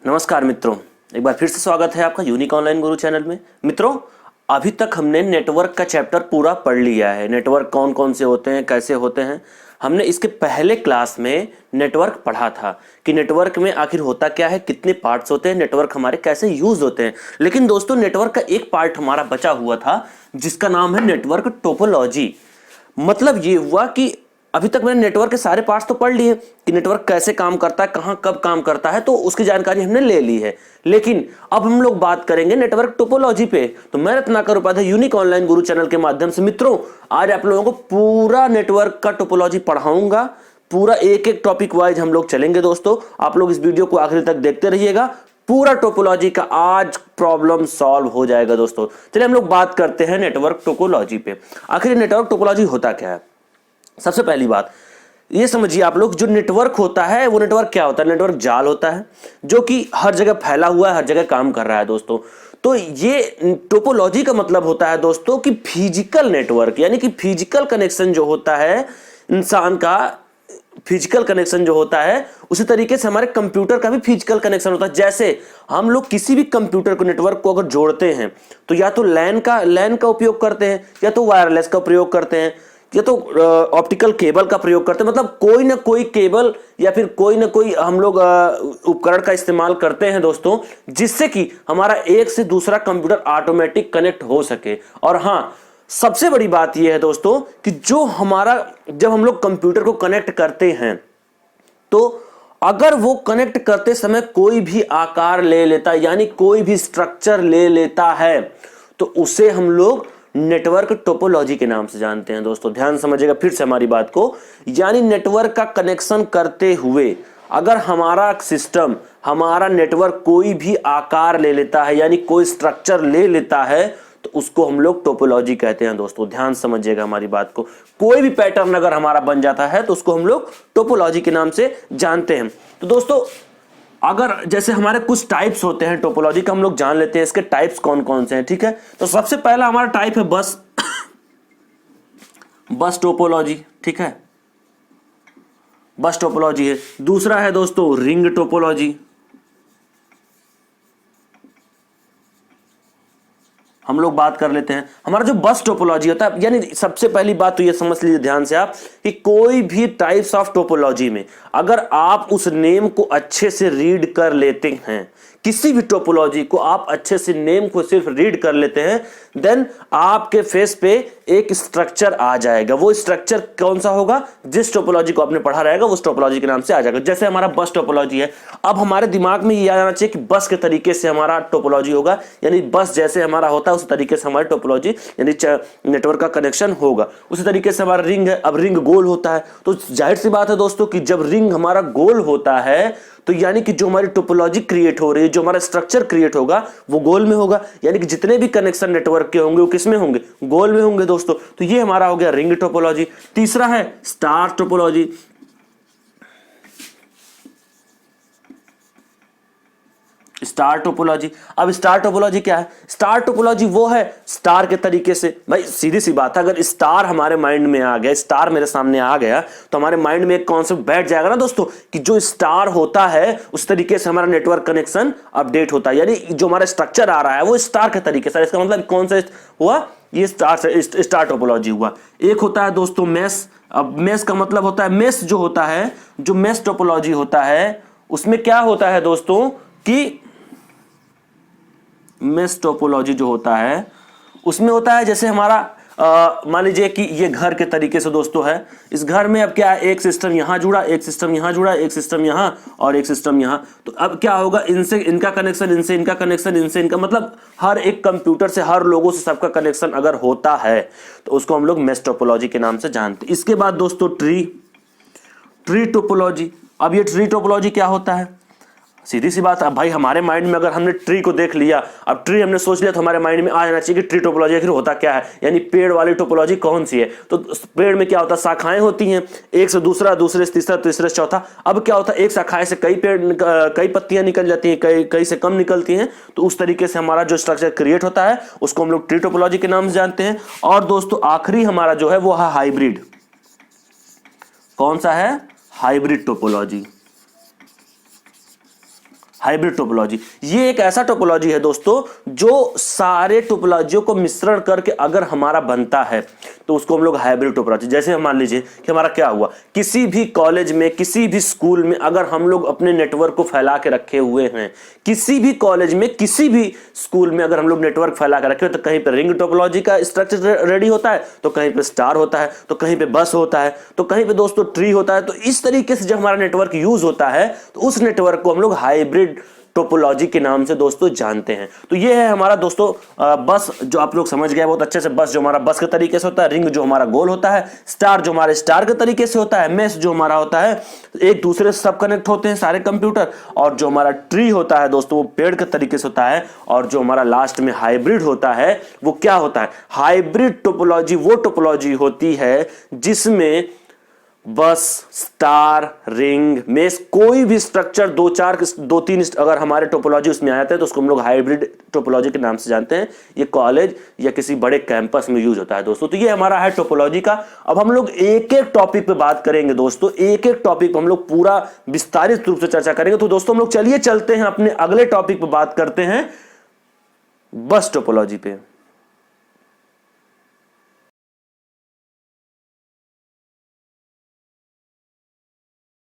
नमस्कार मित्रों, एक बार फिर से स्वागत है आपका यूनिक ऑनलाइन गुरु चैनल में। मित्रों, अभी तक हमने नेटवर्क का चैप्टर पूरा पढ़ लिया है। नेटवर्क कौन कौन से होते हैं, कैसे होते हैं। हमने इसके पहले क्लास में नेटवर्क पढ़ा था कि नेटवर्क में आखिर होता क्या है, कितने पार्ट्स होते हैं, नेटवर्क हमारे कैसे यूज होते हैं। लेकिन दोस्तों, नेटवर्क का एक पार्ट हमारा बचा हुआ था जिसका नाम है नेटवर्क टोपोलॉजी। मतलब ये हुआ कि अभी तक मैंने नेटवर्क के सारे पार्ट्स तो पढ़ लिए कि नेटवर्क कैसे काम करता है, कहां कब काम करता है, तो उसकी जानकारी हमने ले ली है। लेकिन अब हम लोग बात करेंगे नेटवर्क टोपोलॉजी पे। तो मैं रत्नाकर उपाध्याय यूनिक ऑनलाइन गुरु चैनल के माध्यम से मित्रों आज आप लोगों को पूरा नेटवर्क का टोपोलॉजी पढ़ाऊंगा। पूरा एक एक टॉपिक वाइज हम लोग चलेंगे दोस्तों। आप लोग इस वीडियो को आखिर तक देखते रहिएगा। पूरा टोपोलॉजी का आज प्रॉब्लम सॉल्व हो जाएगा दोस्तों। चलिए हम लोग बात करते हैं नेटवर्क टोपोलॉजी पे। आखिर नेटवर्क टोपोलॉजी होता क्या है। सबसे पहली बात ये समझिए आप लोग, जो नेटवर्क होता है वो नेटवर्क क्या होता है। नेटवर्क जाल होता है जो कि हर जगह फैला हुआ है, हर जगह काम कर रहा है दोस्तों। तो ये टोपोलॉजी का मतलब होता है दोस्तों कि फिजिकल नेटवर्क, यानी कि फिजिकल कनेक्शन जो होता है इंसान का, फिजिकल कनेक्शन जो होता है उसी तरीके से हमारे कंप्यूटर का भी फिजिकल कनेक्शन होता है। जैसे हम लोग किसी भी कंप्यूटर को, नेटवर्क को अगर जोड़ते हैं तो या तो लैन का उपयोग करते हैं, या तो वायरलेस का प्रयोग करते हैं, या तो ऑप्टिकल केबल का प्रयोग करते हैं। मतलब कोई ना कोई केबल या फिर कोई ना कोई हम लोग उपकरण का इस्तेमाल करते हैं दोस्तों, जिससे कि हमारा एक से दूसरा कंप्यूटर ऑटोमेटिक कनेक्ट हो सके। और हां, सबसे बड़ी बात यह है दोस्तों कि जब हम लोग कंप्यूटर को कनेक्ट करते हैं तो अगर वो कनेक्ट करते समय कोई भी आकार ले लेता है, यानी कोई भी स्ट्रक्चर ले लेता है, तो उसे हम लोग नेटवर्क टोपोलॉजी के नाम से जानते हैं दोस्तों। ध्यान समझिएगा फिर से हमारी बात को। यानी नेटवर्क का कनेक्शन करते हुए अगर हमारा सिस्टम, हमारा नेटवर्क कोई भी आकार ले लेता है, यानी कोई स्ट्रक्चर ले लेता है, तो उसको हम लोग टोपोलॉजी कहते हैं दोस्तों। ध्यान समझिएगा हमारी बात को। कोई भी पैटर्न अगर हमारा बन जाता है तो उसको हम लोग टोपोलॉजी के नाम से जानते हैं। तो दोस्तों, अगर जैसे हमारे कुछ टाइप्स होते हैं टोपोलॉजी का, हम लोग जान लेते हैं इसके टाइप्स कौन कौन से हैं। ठीक है, तो सबसे पहला हमारा टाइप है बस टोपोलॉजी। ठीक है, बस टोपोलॉजी है। दूसरा है दोस्तों रिंग टोपोलॉजी। हम लोग बात कर लेते हैं हमारा जो बस टोपोलॉजी होता है। यानी सबसे पहली बात तो ये समझ लीजिए ध्यान से आप कि कोई भी टाइप्स ऑफ टोपोलॉजी में अगर आप उस नेम को अच्छे से रीड कर लेते हैं, किसी भी टोपोलॉजी को आप अच्छे से नेम को सिर्फ रीड कर लेते हैं, देन आपके फेस पे एक स्ट्रक्चर आ जाएगा। वो स्ट्रक्चर कौन सा होगा, जिस टोपोलॉजी को आपने पढ़ा रहेगा उस टोपोलॉजी के नाम से आ जाएगा। जैसे हमारा बस टोपोलॉजी है, अब हमारे दिमाग में ये आना चाहिए कि बस के तरीके से हमारा टोपोलॉजी होगा, यानी बस जैसे हमारा होता है उस तरीके से हमारी टोपोलॉजी यानी नेटवर्क का कनेक्शन होगा। उसी तरीके से हमारा रिंग है, अब रिंग गोल होता है, तो जाहिर सी बात है दोस्तों कि जब रिंग हमारा गोल होता है तो यानी कि जो हमारी टोपोलॉजी क्रिएट हो रही है, जो हमारा स्ट्रक्चर क्रिएट होगा वो गोल में होगा। यानी कि जितने भी कनेक्शन नेटवर्क के होंगे वो किस में होंगे, गोल में होंगे दोस्तों। तो ये हमारा हो गया रिंग टोपोलॉजी। तीसरा है स्टार टोपोलॉजी। स्टार टोपोलॉजी, अब स्टार टोपोलॉजी क्या है। स्टार टोपोलॉजी वो है स्टार के तरीके से। भाई सीधी सी बात है, अगर स्टार हमारे माइंड में आ गया, स्टार मेरे सामने आ गया, तो हमारे माइंड में एक कॉन्सेप्ट बैठ जाएगा ना दोस्तों कि जो स्टार होता है उस तरीके से हमारा नेटवर्क कनेक्शन अपडेट होता है। यानी जो हमारा स्ट्रक्चर आ रहा है वो स्टार के तरीके से। इसका मतलब कौन सा हुआ, ये स्टार टोपोलॉजी हुआ। एक होता है दोस्तों मेश। अब मेश का मतलब होता है, मेश जो होता है, जो मेश टोपोलॉजी होता है उसमें क्या होता है दोस्तों कि मेश टोपोलॉजी जो होता है उसमें होता है जैसे हमारा मान लीजिए कि ये घर के तरीके से दोस्तों है। इस घर में अब क्या है, एक सिस्टम यहां जुड़ा, एक सिस्टम यहां जुड़ा, एक सिस्टम यहां और एक सिस्टम यहां। तो अब क्या होगा, इनसे इनका कनेक्शन, इनसे इनका कनेक्शन, इनसे इनका, मतलब हर एक कंप्यूटर से, हर लोगों से सबका कनेक्शन अगर होता है तो उसको हम लोग मेश टोपोलॉजी के नाम से जानते हैं। इसके बाद दोस्तों ट्री टोपोलॉजी। अब ये ट्री टोपोलॉजी क्या होता है, सीधी सी बात है। भाई हमारे माइंड में अगर हमने ट्री को देख लिया, अब ट्री हमने सोच लिया, तो हमारे माइंड में आ जाना चाहिए कि ट्री टोपोलॉजी आखिर होता क्या है, यानी पेड़ वाली टोपोलॉजी कौन सी है। तो पेड़ में क्या होता है, शाखाएं होती हैं, एक से दूसरा, दूसरे से तीसरा, तीसरे से चौथा। अब क्या होता है, एक शाखाएं से कई पत्तियां निकल जाती हैं, कई से कम निकलती हैं। तो उस तरीके से हमारा जो स्ट्रक्चर क्रिएट होता है उसको हम लोग ट्री टोपोलॉजी के नाम से जानते हैं। और दोस्तों आखिरी हमारा जो है वो है हाइब्रिड। कौन सा है, हाइब्रिड टोपोलॉजी। हाइब्रिड टोपोलॉजी, ये एक ऐसा टोपोलॉजी है दोस्तों जो सारे टोपोलॉजियों को मिश्रण करके अगर हमारा बनता है तो उसको हम लोग हाइब्रिड टोपोलॉजी। जैसे हम मान लीजिए कि हमारा क्या हुआ, किसी भी कॉलेज में, किसी भी स्कूल में अगर हम लोग अपने नेटवर्क को फैला के रखे हुए हैं, किसी भी कॉलेज में, किसी भी स्कूल में अगर हम लोग नेटवर्क फैला के रखे हुए, तो कहीं पे रिंग टोपोलॉजी का स्ट्रक्चर रेडी होता है, तो कहीं पे स्टार होता है, तो कहीं पे बस होता है, तो कहीं पे दोस्तों ट्री होता है। तो इस तरीके से जब हमारा नेटवर्क यूज होता है तो उस नेटवर्क को हम लोग हाइब्रिड टोपोलॉजी के नाम से दोस्तों जानते हैं। तो ये है हमारा दोस्तों बस, जो आप लोग समझ गए बहुत अच्छे से। बस जो हमारा बस के तरीके से होता है, रिंग जो हमारा गोल होता है, स्टार जो हमारे स्टार के तरीके से होता है, मेश जो हमारा होता है एक दूसरे से सब कनेक्ट होते हैं सारे कंप्यूटर, और जो हमारा ट्री होता है दोस्तों वो पेड़ के तरीके से होता है, और जो हमारा लास्ट में हाइब्रिड होता है वो क्या होता है, हाइब्रिड टोपोलॉजी वो टोपोलॉजी होती है जिसमें बस, स्टार, रिंग, मेश, कोई भी स्ट्रक्चर दो तीन अगर हमारे टोपोलॉजी उसमें आ जाते हैं तो उसको हम लोग हाइब्रिड टोपोलॉजी के नाम से जानते हैं। ये कॉलेज या किसी बड़े कैंपस में यूज होता है दोस्तों। तो ये हमारा है टोपोलॉजी का। अब हम लोग एक एक टॉपिक पे बात करेंगे दोस्तों, एक एक टॉपिक पे हम लोग पूरा विस्तारित रूप से चर्चा करेंगे। तो दोस्तों हम लोग चलिए चलते हैं अपने अगले टॉपिक पे बात करते हैं, बस टोपोलॉजी पे।